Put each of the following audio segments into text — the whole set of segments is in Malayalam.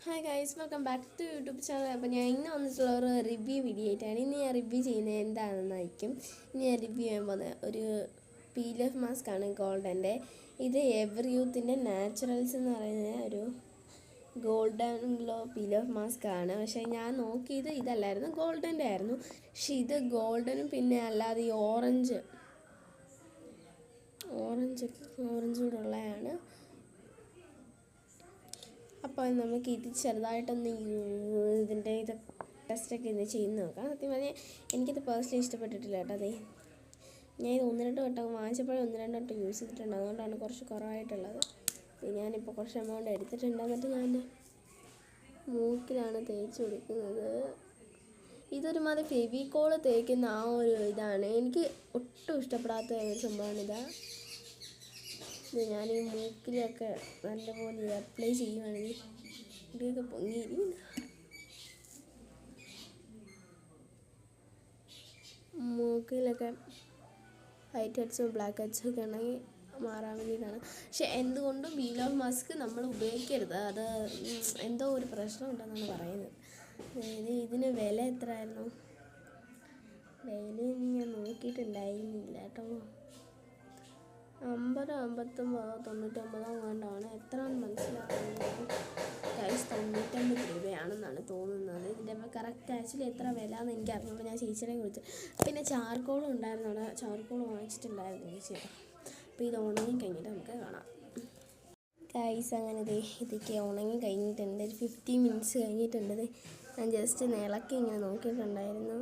Hi guys, welcome back to YouTube channel. അപ്പോൾ ഞാൻ ഇന്ന് വന്നിട്ടുള്ള ഒരു റിവ്യൂ വീഡിയോ ആയിട്ടാണ്. ഇന്ന് ഞാൻ റിവ്യൂ ചെയ്യുന്നത് എന്താണെന്നായിരിക്കും. ഇന്ന് ഞാൻ റിവ്യൂ ചെയ്യാൻ പോകുന്നത് ഒരു പീൽ ഓഫ് മാസ്ക് ആണ്, ഗോൾഡൻ്റെ. ഇത് എവർ യൂത്തിൻ്റെ നാച്ചുറൽസ് എന്ന് പറയുന്ന ഒരു golden glow peel off mask ആണ്. പക്ഷേ ഞാൻ നോക്കിയത് ഇതല്ലായിരുന്നു, ഗോൾഡൻ്റെ ആയിരുന്നു. പക്ഷേ ഇത് ഗോൾഡനും പിന്നെ അല്ലാതെ ഈ ഓറഞ്ച് കൂടെ ഉള്ളതാണ്. അപ്പോൾ നമുക്ക് ഇത് ചെറുതായിട്ടൊന്ന് ഇതിൻ്റെ ടെസ്റ്റൊക്കെ ഇന്ന് ചെയ്ത് നോക്കാം. സത്യം പറഞ്ഞാൽ എനിക്കിത് പേഴ്സണലി ഇഷ്ടപ്പെട്ടിട്ടില്ല കേട്ടോ. അതെ, ഞാൻ ഇത് 1-2 വട്ടം വാങ്ങിച്ചപ്പോഴും 1-2 വട്ടം യൂസ് ചെയ്തിട്ടുണ്ട്. അതുകൊണ്ടാണ് കുറച്ച് കുറവായിട്ടുള്ളത്. ഞാനിപ്പോൾ കുറച്ച് എമൗണ്ട് എടുത്തിട്ടുണ്ട്. എന്നിട്ട് ഞാൻ മൂക്കിലാണ് തേച്ച് കൊടുക്കുന്നത്. ഇതൊരുമാതിരി ഫെവിക്കോൾ തേക്കുന്ന ആ ഒരു ഇതാണ്. എനിക്ക് ഒട്ടും ഇഷ്ടപ്പെടാത്ത ഒരു സംഭവമാണിത്. ഇത് ഞാൻ ഈ മൂക്കിലൊക്കെ നല്ലപോലെ അപ്ലൈ ചെയ്യുവാണെങ്കിൽ മുടിയൊക്കെ പൊങ്ങിയിരിക്കും. മൂക്കിലൊക്കെ വൈറ്റ് ഹെഡ്സും ബ്ലാക്ക് ഹെഡ്സും ഒക്കെ ഉണ്ടെങ്കിൽ മാറാൻ വേണ്ടിയിട്ടാണ്. പക്ഷെ എന്തുകൊണ്ടും പീൽ ഓഫ് മാസ്ക് നമ്മൾ ഉപയോഗിക്കരുത്. അത് എന്തോ ഒരു പ്രശ്നമുണ്ടെന്നാണ് പറയുന്നത്. ഇതിന് വില എത്രയായിരുന്നു? വില ഞാൻ നോക്കിയിട്ടുണ്ടായിരുന്നില്ല കേട്ടോ. 50, 59, 99 കൊണ്ടാണ്. എത്രയാണെന്ന് മനസ്സിലാകുന്നത്. ഗൈസ്, 99 രൂപയാണെന്നാണ് തോന്നുന്നത്. ഇതിൻ്റെ കറക്റ്റ് ആക്ച്വലി എത്ര വില എന്ന് എനിക്ക് അറിഞ്ഞുള്ളൂ. ഞാൻ ചേച്ചിനെ കുറിച്ച് പിന്നെ ചാർക്കോളും ഉണ്ടായിരുന്നു അവിടെ. ചാർക്കോൾ വാങ്ങിച്ചിട്ടുണ്ടായിരുന്നു ചേച്ചി. അപ്പോൾ ഇത് ഉണങ്ങി കഴിഞ്ഞിട്ട് നമുക്ക് കാണാം. ഗൈസ്, അങ്ങനെ ഇതൊക്കെ ഉണങ്ങി കഴിഞ്ഞിട്ടുണ്ട്. ഒരു 15 മിനിറ്റ്സ് കഴിഞ്ഞിട്ടുണ്ട്. ഞാൻ ജസ്റ്റ് ഇളക്കി ഇങ്ങനെ നോക്കിയിട്ടുണ്ടായിരുന്നു.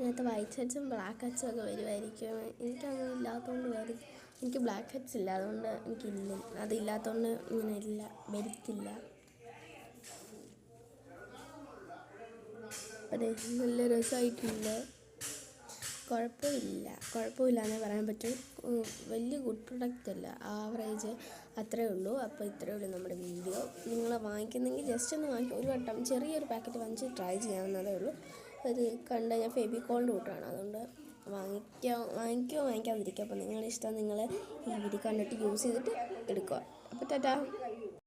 ഇതിനകത്ത് വൈറ്റ് ഹെഡ്സും ബ്ലാക്ക് ഹെഡ്സും ഒക്കെ വരുമായിരിക്കും. എനിക്കങ്ങനെ ഇല്ലാത്തതുകൊണ്ട് വരും. എനിക്ക് ബ്ലാക്ക് ഹെഡ്സ് ഇല്ല, അതുകൊണ്ട് എനിക്കില്ല. അതില്ലാത്തതുകൊണ്ട് ഇങ്ങനെ ഇല്ല, വരത്തില്ല. അതെ, നല്ല രസമായിട്ടുണ്ട്. കുഴപ്പമില്ലെന്നേ പറയാൻ പറ്റും. വലിയ ഗുഡ് പ്രൊഡക്റ്റ് അല്ല, ആവറേജ് അത്രയേ ഉള്ളൂ. അപ്പോൾ ഇത്രയേ ഉള്ളൂ നമ്മുടെ വീഡിയോ. നിങ്ങൾ വാങ്ങിക്കുന്നെങ്കിൽ ജസ്റ്റ് ഒന്ന് വാങ്ങിക്കും. ഒരു വട്ടം ചെറിയൊരു പാക്കറ്റ് വാങ്ങിച്ച് ട്രൈ ചെയ്യാവുന്നതേ ഉള്ളൂ. അത് കണ്ട ഞാൻ ഫെവിക്കോളിൻ്റെ കൂട്ടാണ്, അതുകൊണ്ട് വാങ്ങിക്കാതിരിക്കുക. അപ്പോൾ നിങ്ങളുടെ ഇഷ്ടം, നിങ്ങൾ ഈ വീഡിയോ കണ്ടിട്ട് യൂസ് ചെയ്തിട്ട് എടുക്കുക. അപ്പോൾ ടാറ്റാ.